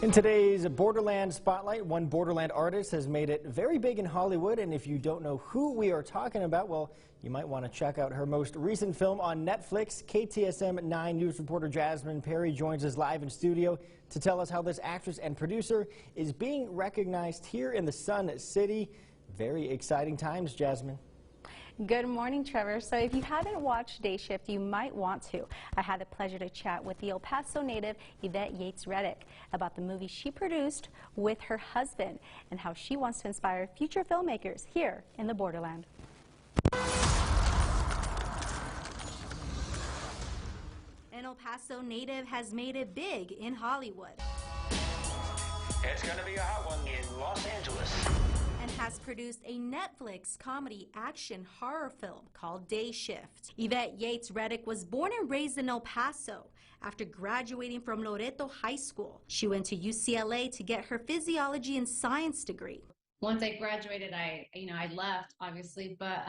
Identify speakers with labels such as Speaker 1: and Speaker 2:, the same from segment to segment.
Speaker 1: In today's Borderland Spotlight, one Borderland artist has made it very big in Hollywood, and if you don't know who we are talking about, well, you might want to check out her most recent film on Netflix. KTSM 9 News reporter Jasmine Perry joins us live in studio to tell us how this actress and producer is being recognized here in the Sun City. Very exciting times, Jasmine.
Speaker 2: Good morning, Trevor. So if you haven't watched Day Shift, you might want to. I had the pleasure to chat with the El Paso native Yvette Yates Redick about the movie she produced with her husband and how she wants to inspire future filmmakers here in the Borderland. An El Paso native has made it big in Hollywood.
Speaker 3: It's going to be a hot one in Los Angeles.
Speaker 2: And has produced a Netflix comedy action horror film called Day Shift. Yvette Yates Redick was born and raised in El Paso. After graduating from Loreto High School, she went to UCLA to get her physiology and science degree.
Speaker 4: Once I graduated, I left, obviously, but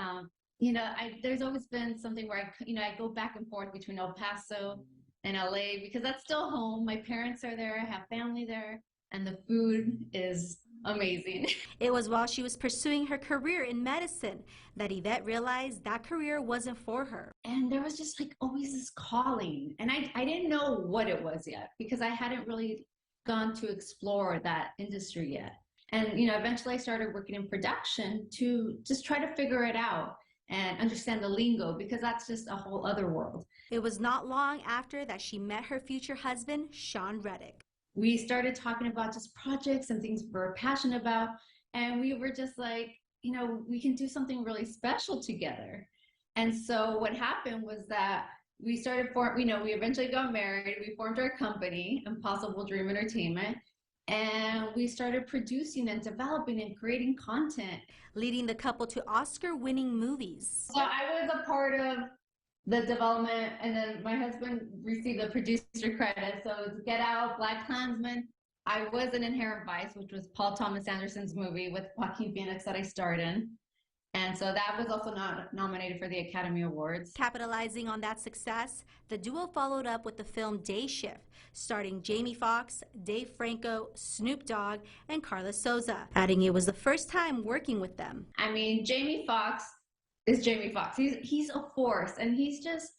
Speaker 4: there's always been something where I go back and forth between El Paso and LA because that's still home. My parents are there, I have family there, and the food is amazing.
Speaker 2: It was while she was pursuing her career in medicine that Yvette realized that career wasn't for her.
Speaker 4: And there was just always this calling, and I didn't know what it was yet because I hadn't really gone to explore that industry yet. And eventually I started working in production to just try to figure it out and understand the lingo because that's just a whole other world.
Speaker 2: It was not long after that she met her future husband, Sean Redick.
Speaker 4: We started talking about just projects and things we're passionate about, and we were just like, we can do something really special together. And so what happened was that we started we eventually got married, we formed our company, Impossible Dream Entertainment, and we started producing and developing and creating content.
Speaker 2: Leading the couple to Oscar-winning movies.
Speaker 4: So I was a part of the development, and then my husband received the producer credit. So it was Get Out, Black Klansman. I was in Inherent Vice, which was Paul Thomas Anderson's movie with Joaquin Phoenix that I starred in. And so that was also nominated for the Academy Awards.
Speaker 2: Capitalizing on that success, the duo followed up with the film Day Shift, starring Jamie Foxx, Dave Franco, Snoop Dogg, and Carla Souza, adding it was the first time working with them.
Speaker 4: I mean, Jamie Foxx is Jamie Foxx. He's a force, and he's just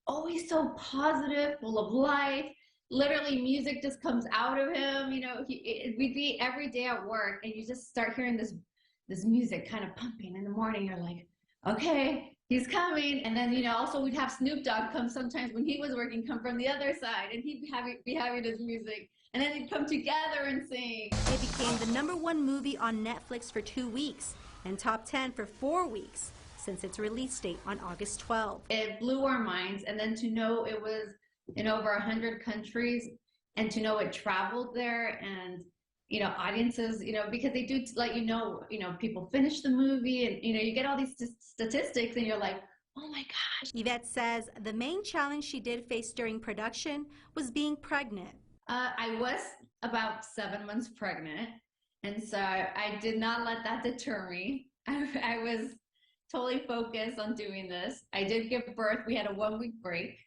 Speaker 4: always so positive, full of life. Literally, music just comes out of him. We'd be every day at work, and you just start hearing this music kind of pumping in the morning. You're like, okay, he's coming. And then, also we'd have Snoop Dogg come sometimes when he was working, come from the other side, and he'd be having his music. And then they'd come together and sing.
Speaker 2: It became the #1 movie on Netflix for 2 weeks and top 10 for 4 weeks since its release date on August 12th.
Speaker 4: It blew our minds, and then to know it was in over 100 countries, and to know it traveled there, and audiences, because they do let people finish the movie, and you get all these statistics, and you're like, oh my gosh.
Speaker 2: Yvette says the main challenge she did face during production was being pregnant.
Speaker 4: I was about 7 months pregnant, and so I did not let that deter me. I was totally focused on doing this. I did give birth. We had a 1-week break.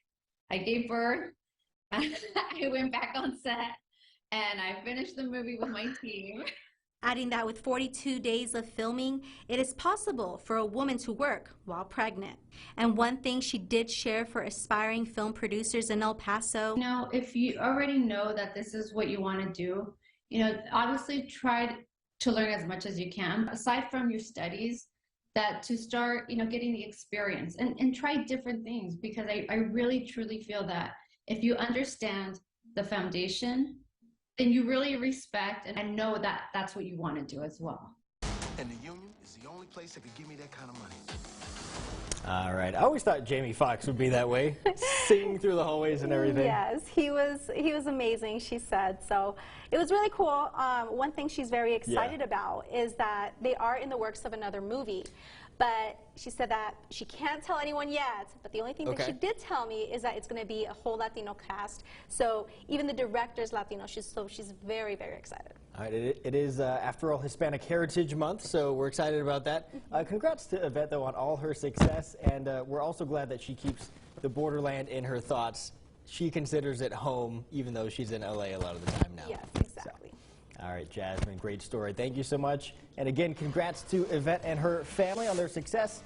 Speaker 4: I gave birth. I went back on set, and I finished the movie with my team.
Speaker 2: Adding that with 42 days of filming, it is possible for a woman to work while pregnant. And one thing she did share for aspiring film producers in El Paso.
Speaker 4: If you already know that this is what you want to do, obviously try to learn as much as you can, aside from your studies, that to start, getting the experience and try different things, because I really truly feel that if you understand the foundation, then you really respect and know that that's what you want to do as well.
Speaker 5: And the union is the only place that could give me that kind of money.
Speaker 1: All right. I always thought Jamie Foxx would be that way, singing through the hallways and everything.
Speaker 2: Yes, he was amazing, she said. So it was really cool. One thing she's very excited about is that they are in the works of another movie. But she said that she can't tell anyone yet, but the only thing that she did tell me is that it's going to be a whole Latino cast. So even the director's Latino, she's very, very excited.
Speaker 1: All right, it is, after all, Hispanic Heritage Month, so we're excited about that. Congrats to Yvette, though, on all her success, and we're also glad that she keeps the Borderland in her thoughts. She considers it home, even though she's in LA a lot of the time now.
Speaker 2: Yes, exactly.
Speaker 1: right, Jasmine, great story. Thank you so much. And again, congrats to Yvette and her family on their success.